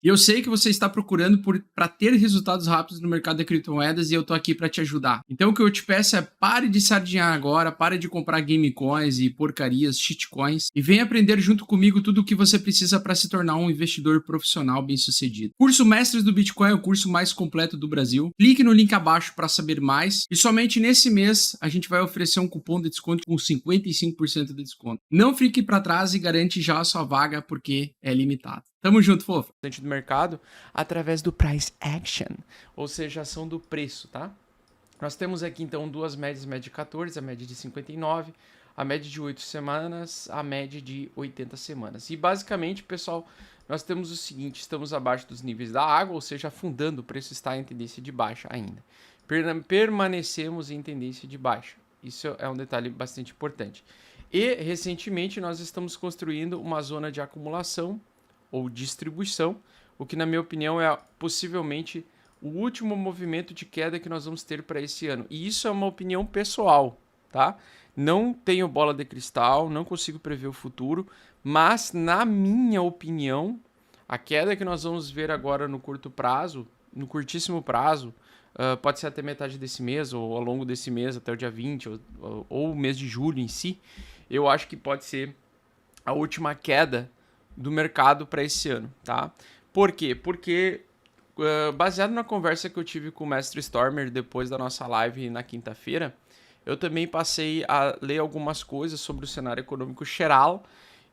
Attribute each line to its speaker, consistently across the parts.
Speaker 1: E eu sei que você está procurando para ter resultados rápidos no mercado de criptomoedas e eu tô aqui para te ajudar. Então o que eu te peço é pare de sardinhar agora, pare de comprar game coins e porcarias, shitcoins e venha aprender junto comigo tudo o que você precisa para se tornar um investidor profissional bem-sucedido. Curso Mestres do Bitcoin é o curso mais completo do Brasil. Clique no link abaixo para saber mais e somente nesse mês a gente vai oferecer um cupom de desconto com 55% de desconto. Não fique para trás e garante já a sua vaga porque é limitado. Tamo junto, fofo.
Speaker 2: Do mercado através do price action, ou seja, ação do preço, tá? Nós temos aqui então duas médias, média de 14, a média de 59, a média de 8 semanas, a média de 80 semanas. E basicamente, pessoal, nós temos o seguinte, estamos abaixo dos níveis da água, ou seja, afundando, o preço está em tendência de baixa ainda. Permanecemos em tendência de baixa. Isso é um detalhe bastante importante. E recentemente nós estamos construindo uma zona de acumulação ou distribuição, o que na minha opinião é possivelmente o último movimento de queda que nós vamos ter para esse ano. E isso é uma opinião pessoal, tá? Não tenho bola de cristal, não consigo prever o futuro, mas na minha opinião, a queda que nós vamos ver agora no curto prazo, no curtíssimo prazo, pode ser até metade desse mês, ou ao longo desse mês, até o dia 20, ou o mês de julho em si, eu acho que pode ser a última queda do mercado para esse ano, tá? Por quê? Porque baseado na conversa que eu tive com o Mestre Stormer depois da nossa live na quinta-feira, eu também passei a ler algumas coisas sobre o cenário econômico geral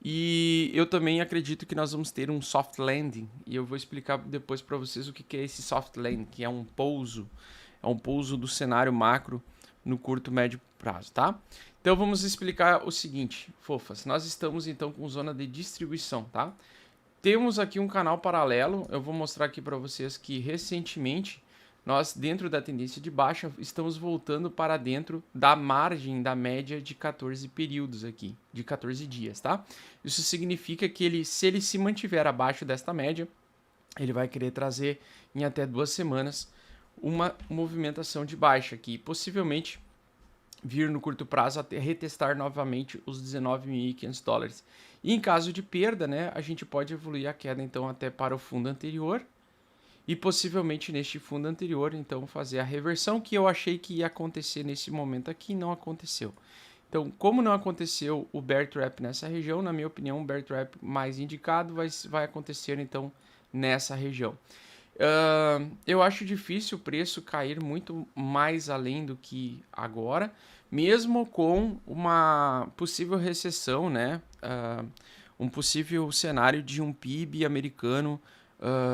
Speaker 2: e eu também acredito que nós vamos ter um soft landing e eu vou explicar depois para vocês o que é esse soft landing, que é um pouso do cenário macro no curto médio prazo, tá? Então vamos explicar o seguinte, fofas, nós estamos então com zona de distribuição, tá? Temos aqui um canal paralelo, eu vou mostrar aqui para vocês que recentemente nós dentro da tendência de baixa estamos voltando para dentro da margem da média de 14 períodos aqui, de 14 dias, tá? Isso significa que se ele se mantiver abaixo desta média, ele vai querer trazer em até 2 semanas uma movimentação de baixa aqui, possivelmente vir no curto prazo até retestar novamente os $19.500. E em caso de perda, né, a gente pode evoluir a queda então até para o fundo anterior e possivelmente neste fundo anterior então fazer a reversão que eu achei que ia acontecer nesse momento aqui, não aconteceu. Então, como não aconteceu o bear trap nessa região, na minha opinião, o bear trap mais indicado vai acontecer então nessa região. Eu acho difícil o preço cair muito mais além do que agora, mesmo com uma possível recessão, né? Um possível cenário de um PIB americano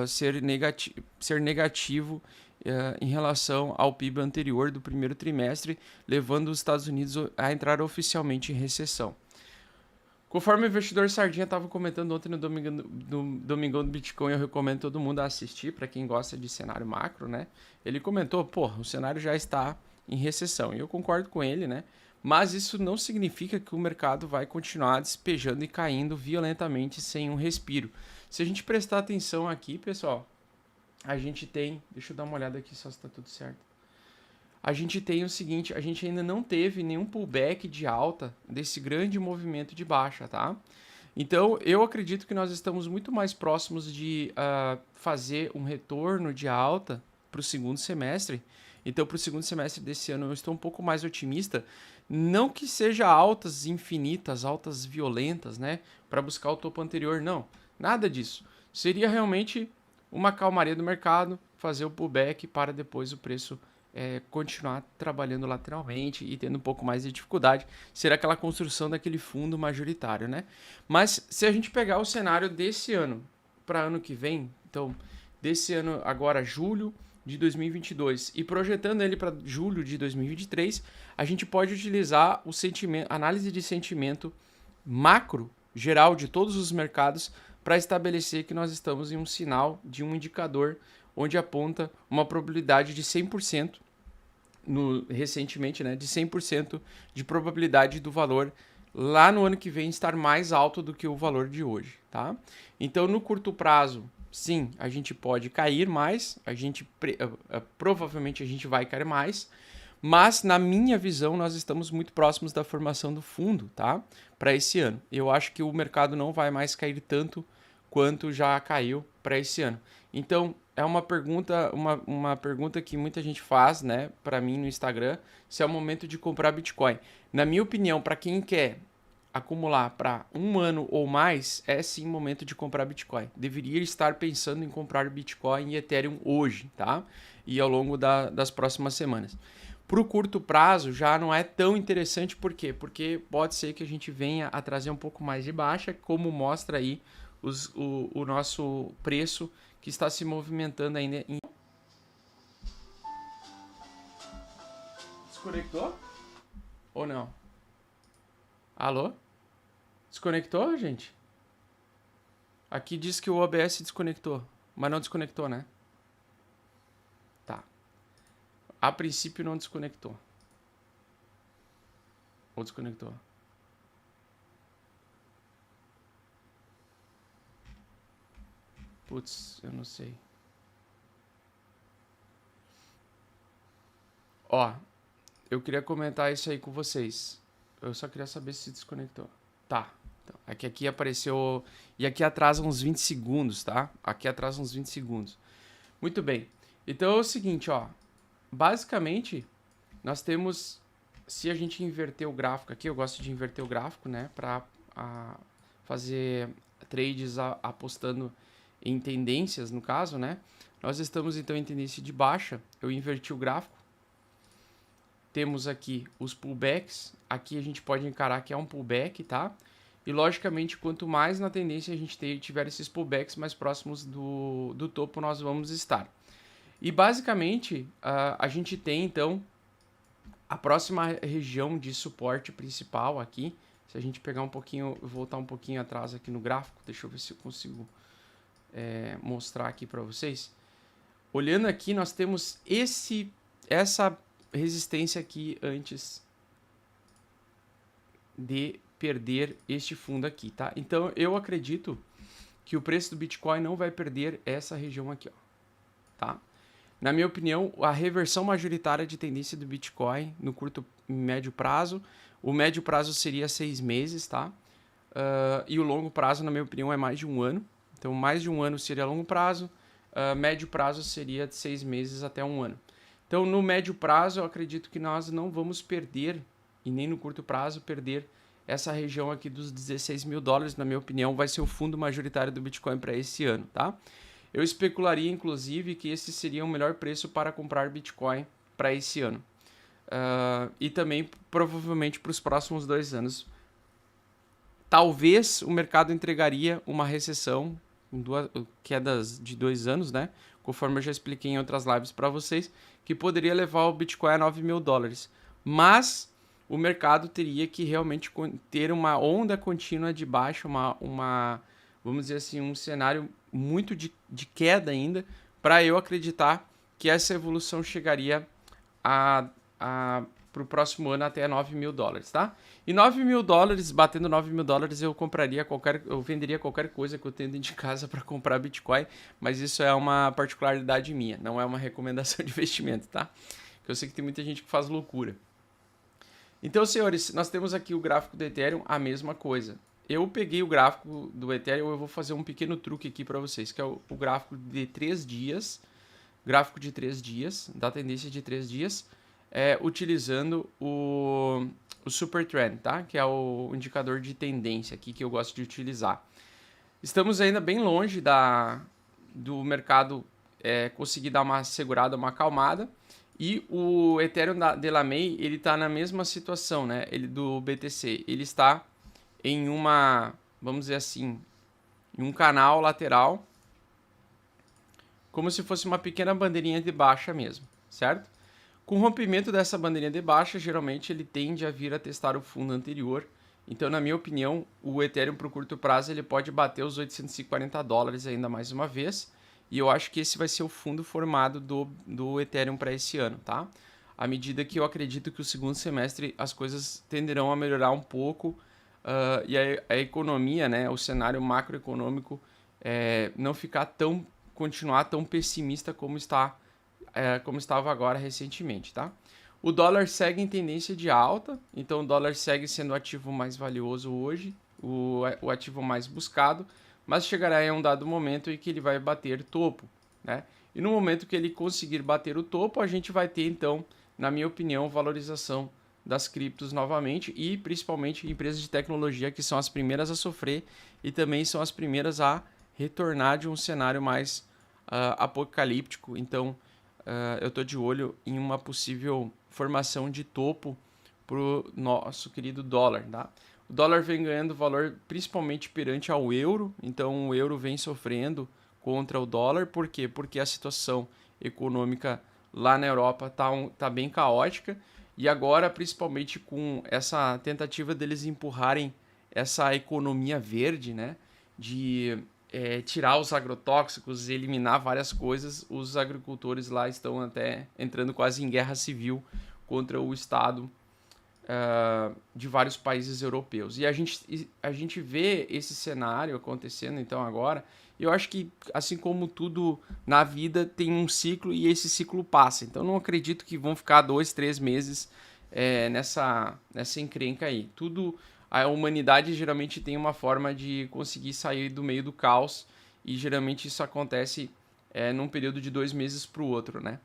Speaker 2: ser negativo em relação ao PIB anterior do primeiro trimestre, levando os Estados Unidos a entrar oficialmente em recessão. Conforme o investidor Sardinha estava comentando ontem no Domingão do Bitcoin, eu recomendo todo mundo a assistir, para quem gosta de cenário macro, né? Ele comentou, o cenário já está em recessão, e eu concordo com ele, né? Mas isso não significa que o mercado vai continuar despejando e caindo violentamente sem um respiro. Se a gente prestar atenção aqui, pessoal, a gente tem... Deixa eu dar uma olhada aqui só se está tudo certo. A gente tem o seguinte, a gente ainda não teve nenhum pullback de alta desse grande movimento de baixa, tá? Então, eu acredito que nós estamos muito mais próximos de fazer um retorno de alta para o segundo semestre. Então, para o segundo semestre desse ano, eu estou um pouco mais otimista. Não que seja altas infinitas, altas violentas, né? Para buscar o topo anterior, não. Nada disso. Seria realmente uma calmaria do mercado, fazer o pullback para depois o preço continuar trabalhando lateralmente e tendo um pouco mais de dificuldade, será aquela construção daquele fundo majoritário, né? Mas se a gente pegar o cenário desse ano para ano que vem, então desse ano agora julho de 2022 e projetando ele para julho de 2023, a gente pode utilizar o sentimento, análise de sentimento macro geral de todos os mercados para estabelecer que nós estamos em um sinal de um indicador onde aponta uma probabilidade de 100%, recentemente, né, de 100% de probabilidade do valor lá no ano que vem estar mais alto do que o valor de hoje, tá? Então, no curto prazo, sim, a gente pode cair mais, provavelmente a gente vai cair mais, mas na minha visão nós estamos muito próximos da formação do fundo, tá? Para esse ano. Eu acho que o mercado não vai mais cair tanto quanto já caiu para esse ano. Então, é uma pergunta que muita gente faz, né, para mim no Instagram, se é o momento de comprar Bitcoin. Na minha opinião, para quem quer acumular para 1 ano ou mais, é sim momento de comprar Bitcoin. Deveria estar pensando em comprar Bitcoin e Ethereum hoje, tá? E ao longo das próximas semanas. Para o curto prazo já não é tão interessante, por quê? Porque pode ser que a gente venha a trazer um pouco mais de baixa, como mostra aí o nosso preço que está se movimentando ainda em... Desconectou? Ou não? Alô? Desconectou, gente? Aqui diz que o OBS desconectou, mas não desconectou, né? Tá. A princípio não desconectou. Ou desconectou? Putz, eu não sei. Ó, eu queria comentar isso aí com vocês. Eu só queria saber se desconectou. Tá. Então, aqui apareceu... E aqui atrasa uns 20 segundos, tá? Aqui atrasa uns 20 segundos. Muito bem. Então é o seguinte, ó. Basicamente, nós temos... Se a gente inverter o gráfico aqui, eu gosto de inverter o gráfico, né? Para fazer trades apostando em tendências, no caso, né? Nós estamos, então, em tendência de baixa. Eu inverti o gráfico. Temos aqui os pullbacks. Aqui a gente pode encarar que é um pullback, tá? E, logicamente, quanto mais na tendência a gente tiver esses pullbacks mais próximos do topo, nós vamos estar. E, basicamente, a gente tem, então, a próxima região de suporte principal aqui. Se a gente pegar um pouquinho, voltar um pouquinho atrás aqui no gráfico, deixa eu ver se eu consigo mostrar aqui para vocês. Olhando aqui, nós temos essa resistência aqui antes de perder este fundo aqui, tá? Então, eu acredito que o preço do Bitcoin não vai perder essa região aqui, ó, tá? Na minha opinião, a reversão majoritária de tendência do Bitcoin no curto e médio prazo, o médio prazo seria 6 meses, tá? E o longo prazo, na minha opinião, é mais de 1 ano. Então, mais de 1 ano seria longo prazo, médio prazo seria de 6 meses até 1 ano. Então, no médio prazo, eu acredito que nós não vamos perder, e nem no curto prazo, perder essa região aqui dos 16 mil dólares, na minha opinião, vai ser o fundo majoritário do Bitcoin para esse ano, tá? Eu especularia, inclusive, que esse seria o melhor preço para comprar Bitcoin para esse ano. E também, provavelmente, para os próximos 2 anos. Talvez o mercado entregaria uma recessão, quedas de 2 anos, né? Conforme eu já expliquei em outras lives para vocês, que poderia levar o Bitcoin a 9 mil dólares. Mas o mercado teria que realmente ter uma onda contínua de baixa, vamos dizer assim, um cenário muito de queda ainda, para eu acreditar que essa evolução chegaria para o próximo ano até 9 mil dólares, tá? E 9 mil dólares, batendo 9 mil dólares, eu venderia qualquer coisa que eu tenho dentro de casa para comprar Bitcoin, mas isso é uma particularidade minha, não é uma recomendação de investimento, tá? Porque eu sei que tem muita gente que faz loucura. Então, senhores, nós temos aqui o gráfico do Ethereum, a mesma coisa. Eu peguei o gráfico do Ethereum, eu vou fazer um pequeno truque aqui para vocês, que é o gráfico de 3 dias, gráfico de 3 dias, da tendência de 3 dias, utilizando o Super Trend, tá? Que é o indicador de tendência aqui que eu gosto de utilizar. Estamos ainda bem longe do mercado conseguir dar uma segurada, uma acalmada. E o Ethereum de Lamey, ele está na mesma situação, né? Ele do BTC. Ele está em vamos dizer assim, em um canal lateral, como se fosse uma pequena bandeirinha de baixa mesmo, certo? Com o rompimento dessa bandeirinha de baixa, geralmente ele tende a vir a testar o fundo anterior. Então, na minha opinião, o Ethereum para o curto prazo ele pode bater os 840 dólares ainda mais uma vez. E eu acho que esse vai ser o fundo formado do Ethereum para esse ano, tá? À medida que eu acredito que o segundo semestre as coisas tenderão a melhorar um pouco e a economia, né, o cenário macroeconômico não continuar tão pessimista como estava agora recentemente, tá? O dólar segue em tendência de alta, então o dólar segue sendo o ativo mais valioso hoje, o ativo mais buscado. mas chegará em um dado momento em que ele vai bater topo, né? E no momento que ele conseguir bater o topo, a gente vai ter, então, na minha opinião, valorização das criptos novamente e principalmente empresas de tecnologia que são as primeiras a sofrer e também são as primeiras a retornar de um cenário mais apocalíptico. Então, eu estou de olho em uma possível formação de topo para o nosso querido dólar, tá? O dólar vem ganhando valor principalmente perante ao euro, então o euro vem sofrendo contra o dólar. Por quê? Porque a situação econômica lá na Europa tá bem caótica e agora, principalmente com essa tentativa deles empurrarem essa economia verde, né, de tirar os agrotóxicos, eliminar várias coisas, os agricultores lá estão até entrando quase em guerra civil contra o Estado de vários países europeus. E a gente vê esse cenário acontecendo então agora. E eu acho que, assim como tudo na vida, tem um ciclo e esse ciclo passa. Então não acredito que vão ficar 2, 3 meses nessa encrenca aí. A humanidade geralmente tem uma forma de conseguir sair do meio do caos e geralmente isso acontece num período de 2 meses para o outro, né?